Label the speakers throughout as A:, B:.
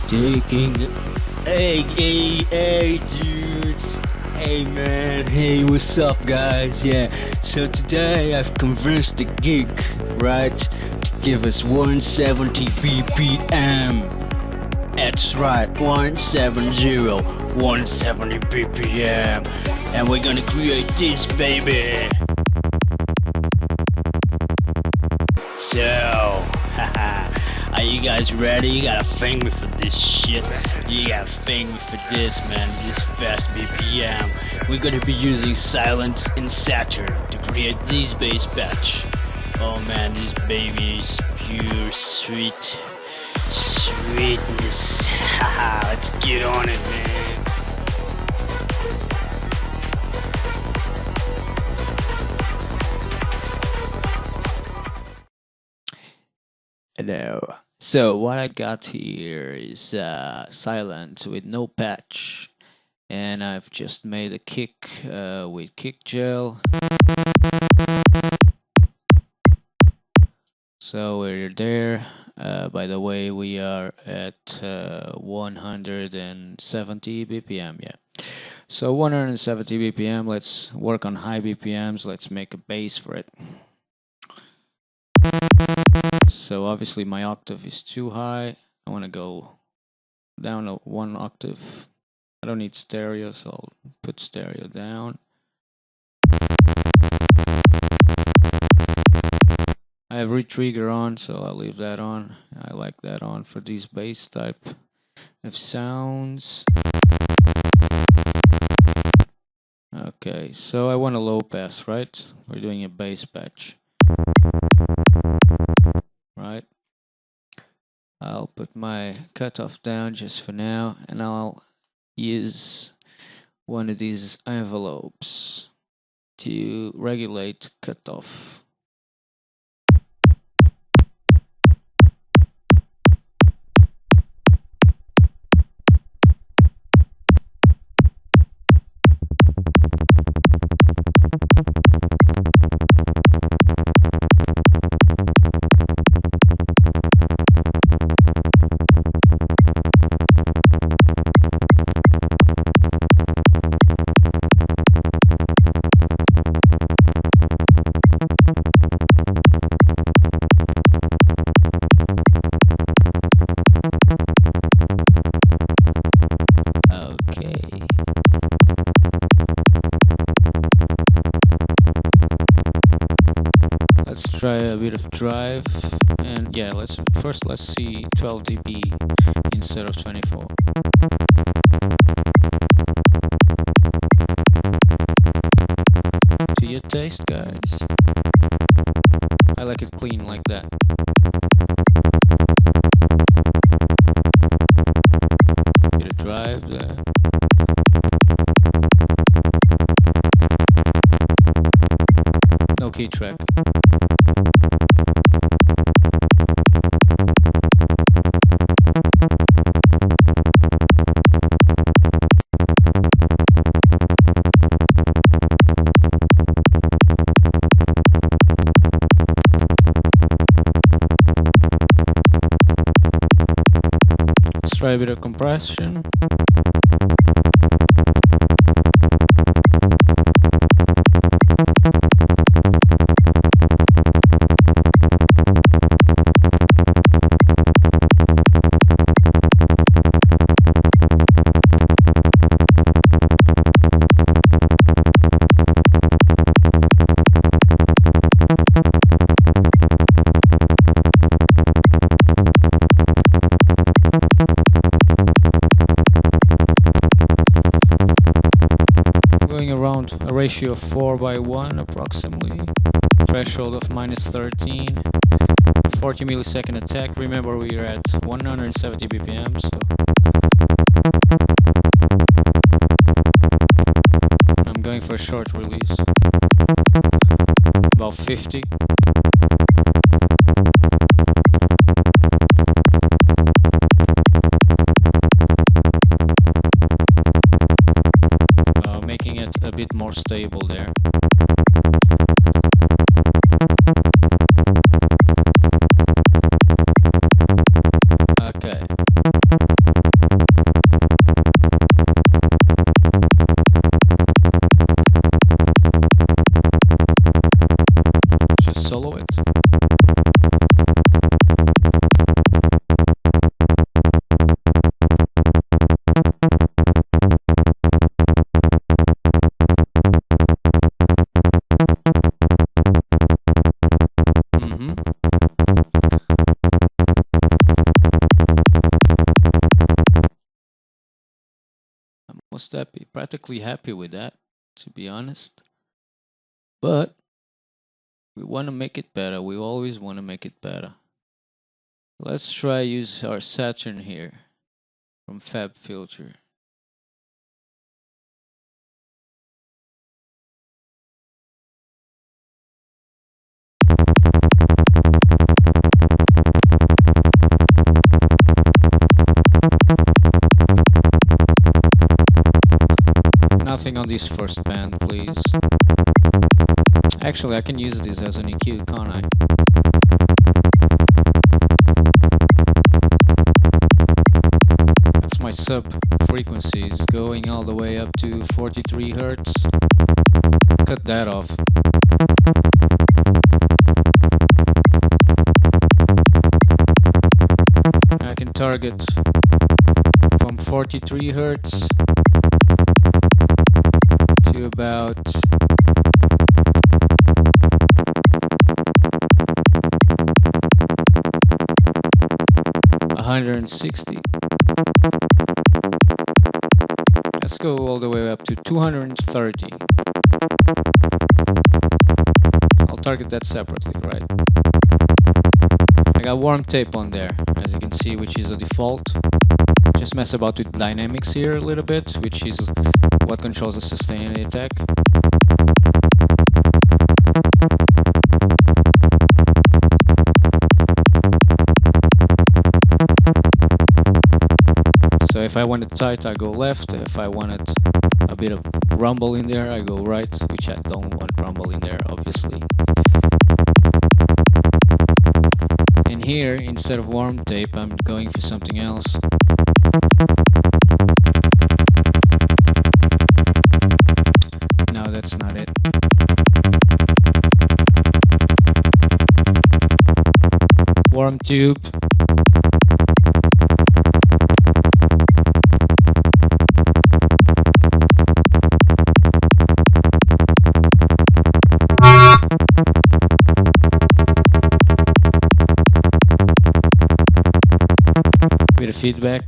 A: taking. Hey, dudes. Hey, man. Hey, what's up, guys? Yeah, so today I've convinced the geek, right, to give us 170 BPM. That's right, 170 BPM. And we're gonna create this, baby. So, haha. Are you guys ready? You gotta thank me for this shit. You gotta thank me for this, man. This fast BPM. We're gonna be using Sylenth and Saturn to create this bass patch. Oh man, this baby is pure sweetness. Haha, let's get on it, man. Hello. So what I got here is Sylenth with no patch, and I've just made a kick with kick gel. So we're there. By the way, we are at 170 BPM. Yeah. So 170 BPM. Let's work on high BPMs. Let's make a bass for it. So obviously my octave is too high. I want to go down to 1 octave. I don't need stereo, so I'll put stereo down. I have retrigger on, so I'll leave that on. I like that on for these bass type of sounds. Okay, so I want a low pass, right? We're doing a bass patch. Right, I'll put my cutoff down just for now, and I'll use one of these envelopes to regulate cutoff. Let's try a bit of drive, and yeah, let's see 12 dB instead of 24. To your taste, guys. I like it clean like that. Bit of drive there. No key track. Let's try a bit of compression. Around a ratio of 4:1 approximately, threshold of -13, 40 millisecond attack. Remember, we are at 170 BPM, so I'm going for a short release, about 50. Making it a bit more stable there. Okay. almost happy, practically happy with that, to be honest. But we want to make it better. We always want to make it better. Let's try use our Saturn here from Fabfilter. Nothing on this first band, please. Actually, I can use this as an EQ, can't I? That's my sub frequencies going all the way up to 43 Hertz. Cut that off. I can target from 43 Hertz to about 160. Let's go all the way up to 230. I'll target that separately, right? I got warm tape on there, as you can see, which is a default. Just mess about with dynamics here a little bit, which is what controls the sustain and attack. So if I want it tight, I go left. If I wanted a bit of rumble in there, I go right, which I don't want rumble in there, obviously. And here, instead of warm tape, I'm going for something else. No, that's not it. Warm tube. Bit of feedback.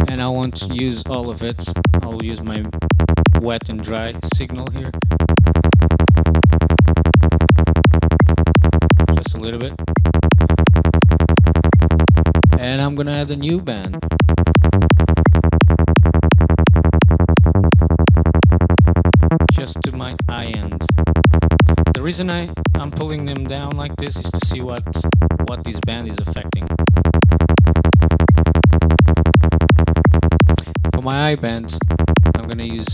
A: And I won't use all of it. I'll use my wet and dry signal here. Just a little bit. And I'm gonna add a new band. Just to my high end. The reason I'm pulling them down like this is to see what this band is affecting. For my high band, I'm gonna use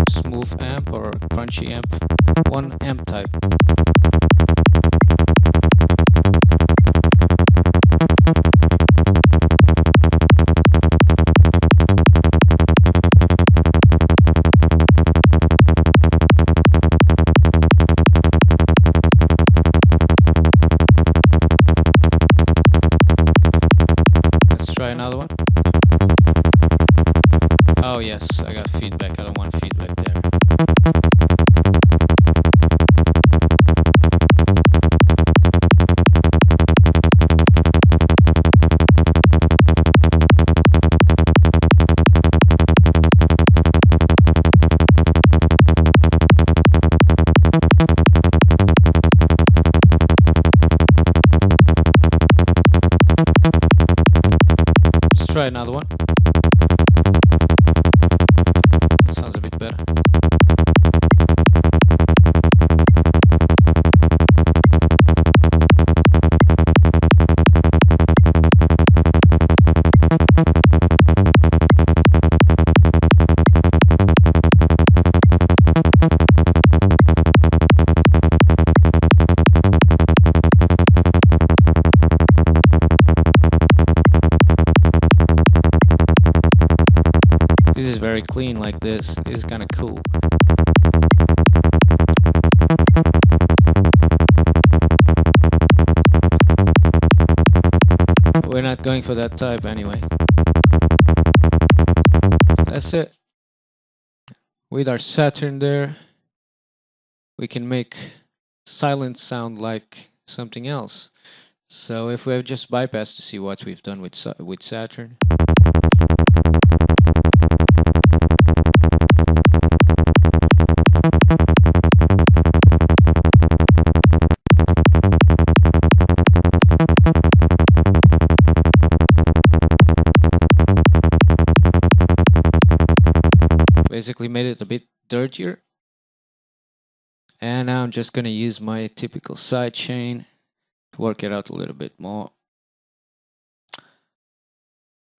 A: smooth amp or crunchy amp, one amp type. Let's try another one. Oh yes, I got feedback. I don't want feedback there. Let's try another one. Sounds a bit better. This is very clean like this. This is kind of cool. We're not going for that type anyway. That's it. With our Saturn there, we can make Sylenth sound like something else. So if we have just bypass to see what we've done with Saturn.
B: basically made it a bit dirtier. And now I'm just gonna use my typical sidechain to work it out a little bit more.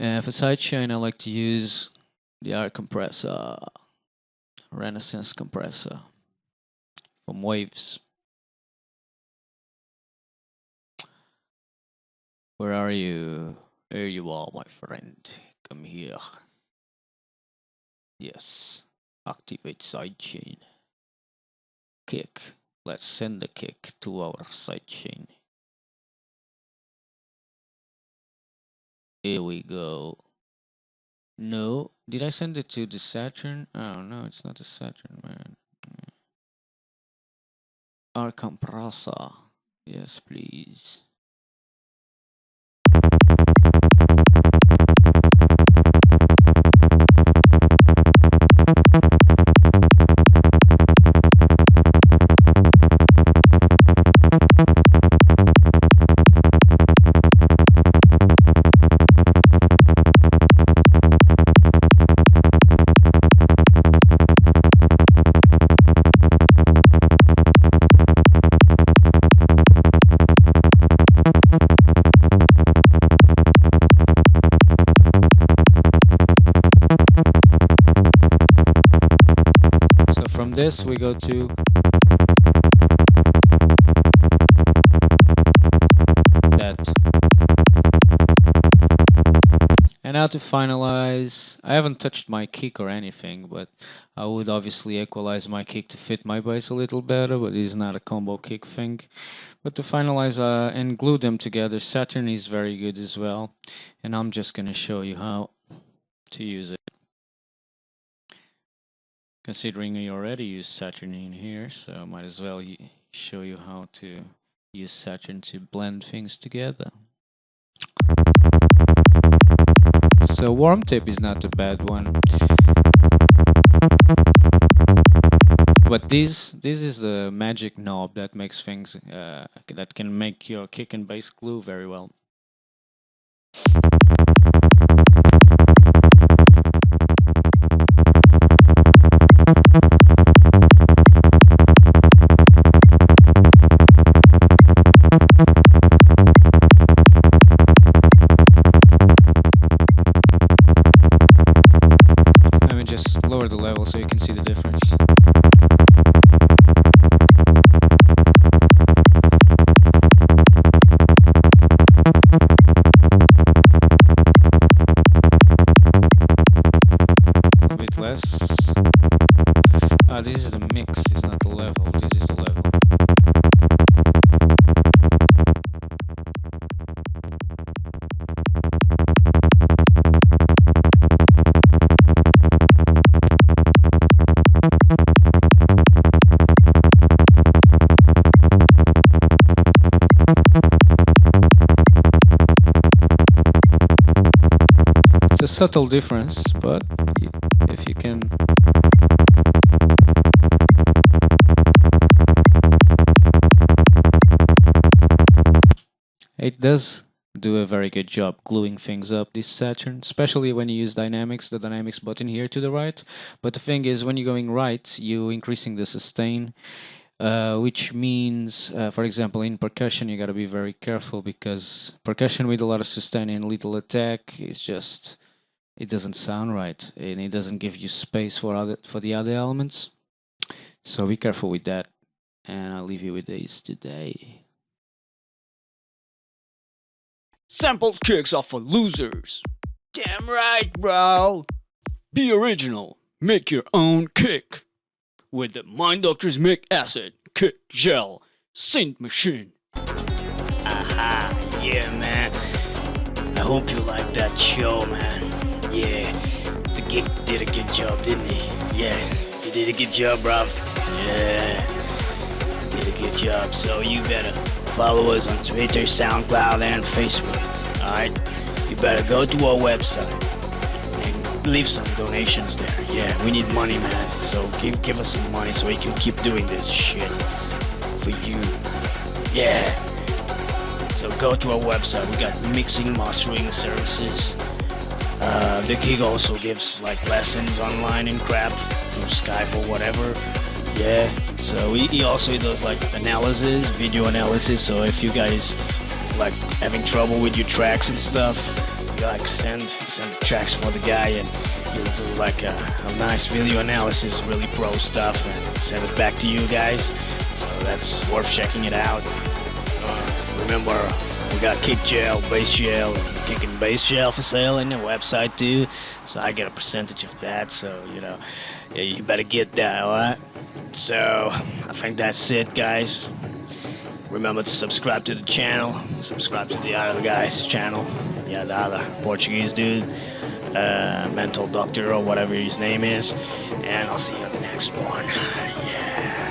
B: And for sidechain, I like to use the R compressor, Renaissance compressor from Waves. Where are you? There you are, my friend. Come here. Yes. Activate sidechain. Kick. Let's send the kick to our sidechain. Here we go. No, did I send it to the Saturn? Oh no, it's not the Saturn, man. Our compressor. Yes, please. From this we go to that. And now to finalize, I haven't touched my kick or anything, but I would obviously equalize my kick to fit my bass a little better, but it's not a combo kick thing. But to finalize and glue them together, Saturn is very good as well, and I'm just gonna show you how to use it. Considering we already use Saturn in here, so I might as well show you how to use Saturn to blend things together. So warm tape is not a bad one, but this is the magic knob that makes things that can make your kick and bass glue very well. Just lower the level so you can see the difference. A bit less. This is the mix, it's not the level, this is the level. It's a subtle difference, but if you can it does do a very good job gluing things up, this Saturn, especially when you use dynamics, the dynamics button here to the right. But the thing is, when you're going right, you're increasing the sustain, which means, for example, in percussion, you got to be very careful, because percussion with a lot of sustain and little attack is just, it doesn't sound right, and it doesn't give you space for the other elements. So be careful with that, and I'll leave you with these today.
A: Sampled kicks are for losers. Damn right, bro. Be original. Make your own kick. With the Mind Doctor's Mic Acid Kick Gel Synth Machine. Aha, yeah, man. I hope you liked that show, man. Yeah, the gig did a good job, didn't he? Yeah, he did a good job, bruv. Yeah, did a good job. So you better follow us on Twitter, SoundCloud, and Facebook. Alright? You better go to our website and leave some donations there. Yeah, we need money, man. So give us some money so we can keep doing this shit for you. Yeah. So go to our website. We got mixing, mastering services. The gig also gives like lessons online and crap through Skype or whatever. Yeah. So he also does like analysis, video analysis. So if you guys like having trouble with your tracks and stuff, you like send the tracks for the guy, and he'll do like a nice video analysis, really pro stuff, and send it back to you guys. So that's worth checking it out. Remember, we got kick gel, bass gel, and kick and bass gel for sale on the website too. So I get a percentage of that. So yeah, you better get that, alright? So I think that's it, guys. Remember to subscribe to the channel. Subscribe to the other guy's channel. Yeah, the other Portuguese dude, mental doctor or whatever his name is. And I'll see you on the next one. Yeah.